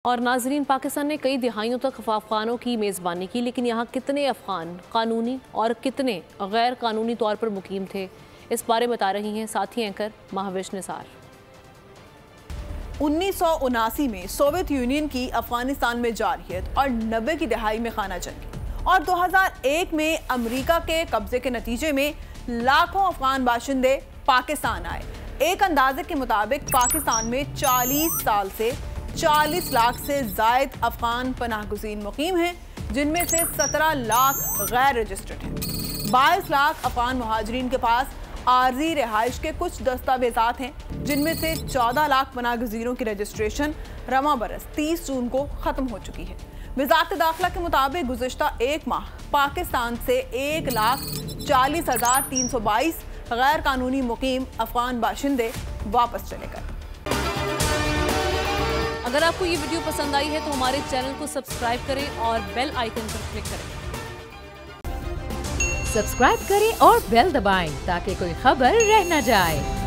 और नाजरीन, पाकिस्तान ने कई दिहाइयों तक अफगानों की मेज़बानी की, लेकिन यहाँ कितने अफगान कानूनी और कितने गैर कानूनी तौर पर मुकीम थे, इस बारे बता रही हैं साथी एंकर महाविश निसार। 1979 में सोवियत यूनियन की अफगानिस्तान में जारहियत और 90 की दहाई में खाना जंगी और 2001 में अमेरिका के कब्जे के नतीजे में लाखों अफगान बाशिंदे पाकिस्तान आए। एक अंदाजे के मुताबिक पाकिस्तान में 40 साल से 40 लाख से जायद अफगान पनाहगुज़ीन मुकीम हैं, जिनमें से 17 लाख गैर रजिस्टर्ड हैं। 22 लाख अफगान मुहाजिरीन के पास आर्जी रिहाइश के कुछ दस्तावेजात हैं, जिनमें से 14 लाख पनाहगुज़ीनों की रजिस्ट्रेशन रवा बरस 30 जून को ख़त्म हो चुकी है। वज़ारत दाखिला के मुताबिक गुज़िश्ता एक माह पाकिस्तान से 1,40,322 गैर कानूनी मुकीम अफगान बाशिंदे वापस चले गए। अगर आपको ये वीडियो पसंद आई है तो हमारे चैनल को सब्सक्राइब करें और बेल आइकन पर क्लिक करें। सब्सक्राइब करें और बेल दबाएं ताकि कोई खबर रह न जाए।